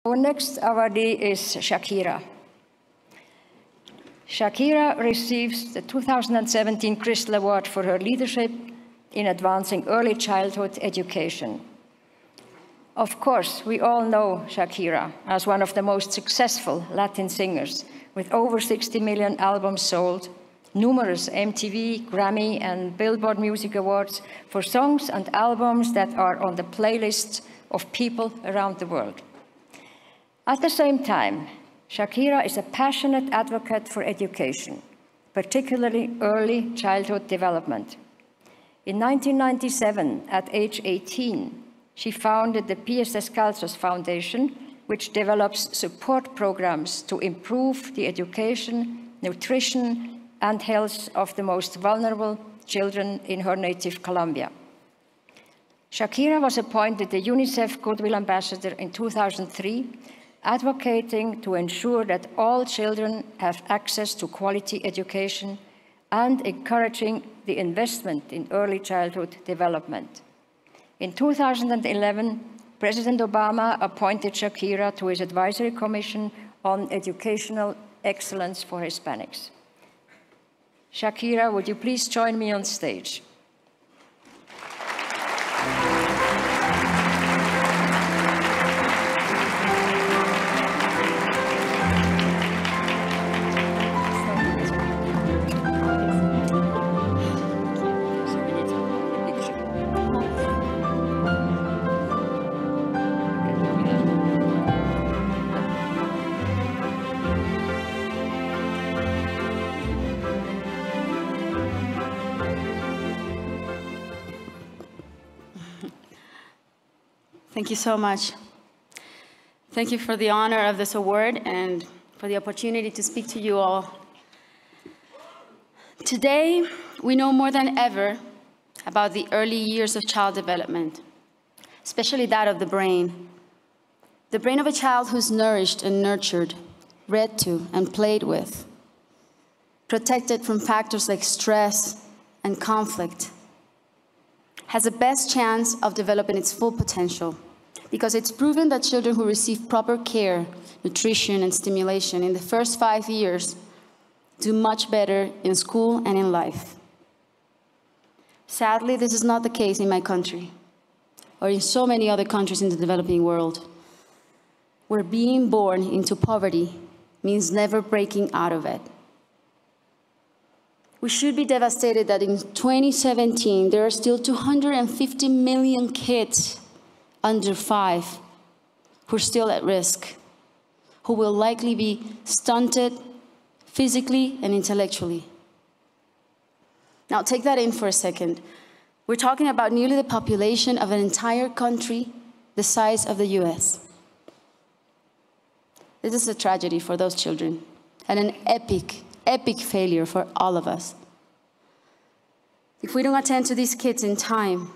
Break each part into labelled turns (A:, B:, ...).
A: Our next awardee is Shakira. Shakira receives the 2017 Crystal Award for her leadership in advancing early childhood education. Of course, we all know Shakira as one of the most successful Latin singers, with over 60 million albums sold, numerous MTV, Grammy, and Billboard Music Awards for songs and albums that are on the playlists of people around the world. At the same time, Shakira is a passionate advocate for education, particularly early childhood development. In 1997, at age 18, she founded the Pies Descalzos Foundation, which develops support programs to improve the education, nutrition, and health of the most vulnerable children in her native Colombia. Shakira was appointed the UNICEF Goodwill Ambassador in 2003, advocating to ensure that all children have access to quality education and encouraging the investment in early childhood development. In 2011, President Obama appointed Shakira to his Advisory Commission on Educational Excellence for Hispanics. Shakira, would you please join me on stage?
B: Thank you so much. Thank you for the honor of this award and for the opportunity to speak to you all. Today, we know more than ever about the early years of child development, especially that of the brain. The brain of a child who's nourished and nurtured, read to and played with, protected from factors like stress and conflict, has the best chance of developing its full potential, because it's proven that children who receive proper care, nutrition, and stimulation in the first 5 years do much better in school and in life. Sadly, this is not the case in my country, or in so many other countries in the developing world, where being born into poverty means never breaking out of it. We should be devastated that in 2017, there are still 250 million kids under 5 who are still at risk, who will likely be stunted physically and intellectually. Now, take that in for a second. We're talking about nearly the population of an entire country the size of the US. This is a tragedy for those children and an epic failure for all of us. If we don't attend to these kids in time,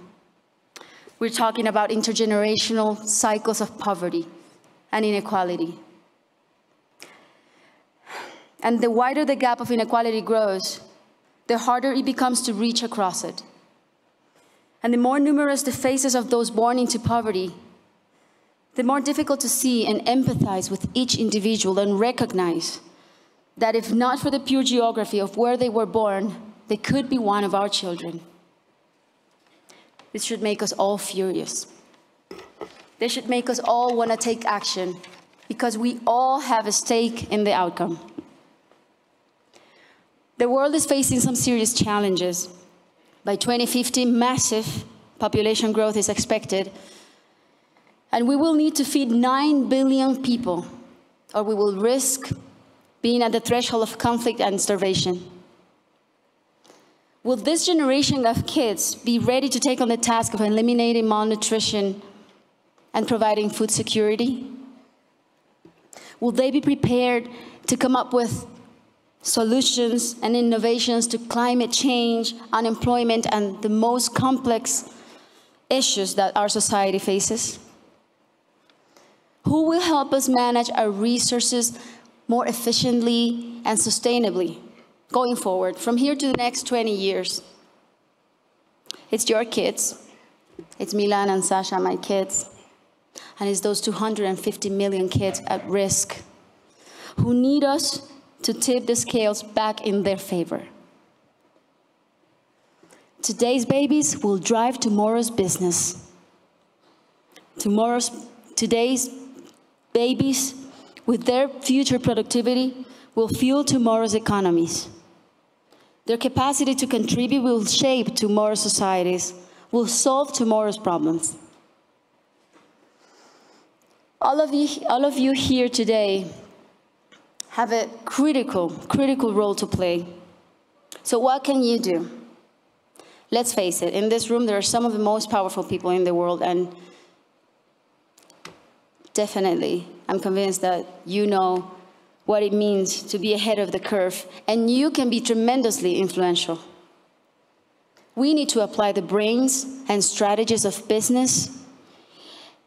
B: we're talking about intergenerational cycles of poverty and inequality. And the wider the gap of inequality grows, the harder it becomes to reach across it. And the more numerous the faces of those born into poverty, the more difficult to see and empathize with each individual and recognize that if not for the pure geography of where they were born, they could be one of our children. This should make us all furious. This should make us all want to take action, because we all have a stake in the outcome. The world is facing some serious challenges. By 2050, massive population growth is expected, and we will need to feed 9 billion people, or we will risk being at the threshold of conflict and starvation. Will this generation of kids be ready to take on the task of eliminating malnutrition and providing food security? Will they be prepared to come up with solutions and innovations to climate change, unemployment, and the most complex issues that our society faces? Who will help us manage our resources more efficiently and sustainably going forward from here to the next 20 years? It's your kids. It's Milan and Sasha, my kids. and it's those 250 million kids at risk who need us to tip the scales back in their favor. Today's babies will drive tomorrow's business. Today's babies, with their future productivity, will fuel tomorrow's economies. Their capacity to contribute will shape tomorrow's societies, will solve tomorrow's problems. All of you here today have a critical role to play. So what can you do? Let's face it, in this room there are some of the most powerful people in the world, and definitely I'm convinced that you know what it means to be ahead of the curve, and you can be tremendously influential. We need to apply the brains and strategies of business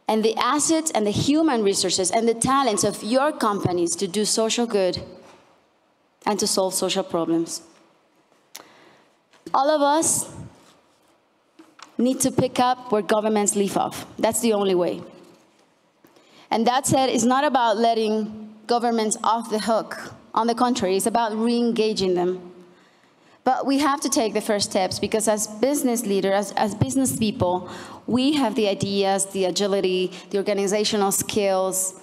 B: and the assets and the human resources and the talents of your companies to do social good and to solve social problems. All of us need to pick up where governments leave off. That's the only way. And that said, it's not about letting governments off the hook. On the contrary, it's about re-engaging them. But we have to take the first steps, because as business leaders, as business people, we have the ideas, the agility, the organizational skills,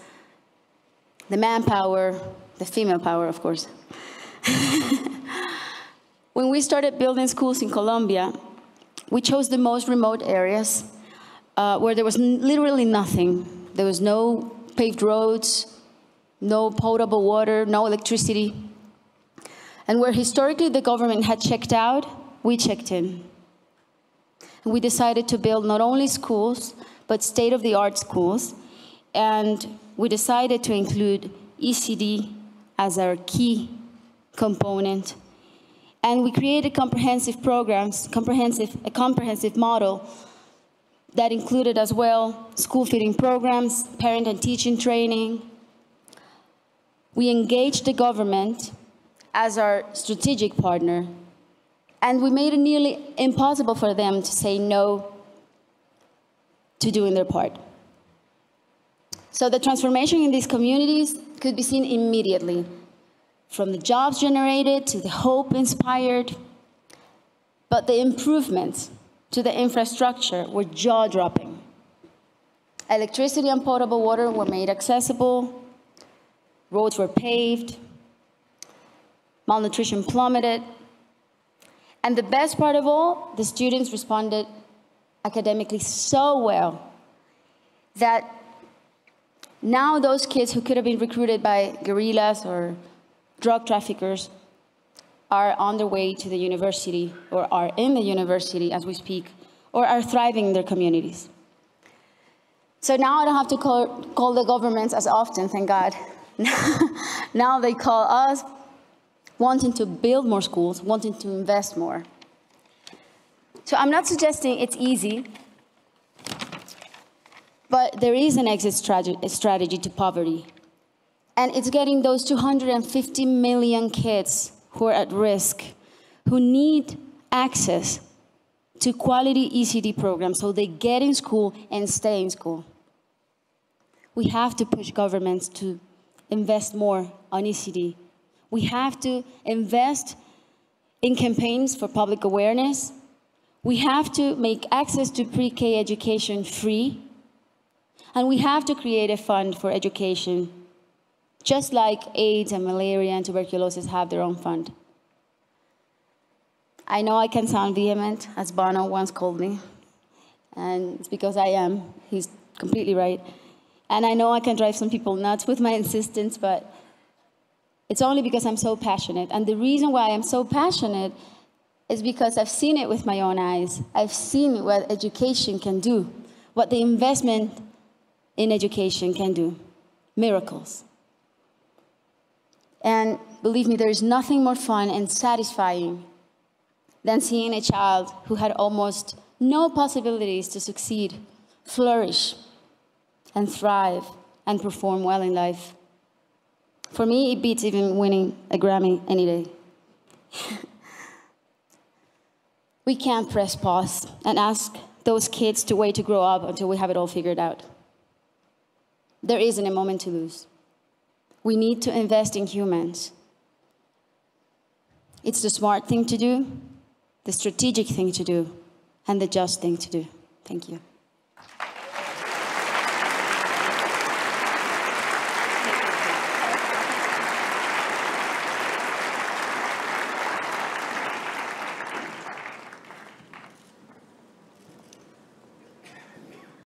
B: the manpower, the female power, of course. When we started building schools in Colombia, we chose the most remote areas where there was literally nothing. There was no paved roads, no potable water, no electricity. And where historically the government had checked out, we checked in. And we decided to build not only schools, but state-of-the-art schools. And we decided to include ECD as our key component. And we created comprehensive programs, a comprehensive model that included as well school feeding programs, parent and teaching training. We engaged the government as our strategic partner, and we made it nearly impossible for them to say no to doing their part. So the transformation in these communities could be seen immediately, from the jobs generated to the hope inspired, but the improvements to the infrastructure were jaw-dropping. Electricity and potable water were made accessible, roads were paved, malnutrition plummeted, and the best part of all, the students responded academically so well that now those kids who could have been recruited by guerrillas or drug traffickers are on their way to the university, or are in the university as we speak, or are thriving in their communities. So now I don't have to call the governments as often, thank God. Now they call us, wanting to build more schools, wanting to invest more. So I'm not suggesting it's easy, but there is an exit strategy to poverty. And it's getting those 250 million kids who are at risk, who need access to quality ECD programs so they get in school and stay in school. We have to push governments to invest more on ECD. We have to invest in campaigns for public awareness. We have to make access to pre-K education free. And we have to create a fund for education, just like AIDS and malaria and tuberculosis have their own fund. I know I can sound vehement, as Bono once called me, and it's because I am. He's completely right. And I know I can drive some people nuts with my insistence, but it's only because I'm so passionate. And the reason why I'm so passionate is because I've seen it with my own eyes. I've seen what education can do, what the investment in education can do. Miracles. And believe me, there is nothing more fun and satisfying than seeing a child who had almost no possibilities to succeed, flourish, and thrive, and perform well in life. For me, it beats even winning a Grammy any day. We can't press pause and ask those kids to wait to grow up until we have it all figured out. There isn't a moment to lose. We need to invest in humans. It's the smart thing to do, the strategic thing to do, and the just thing to do. Thank you.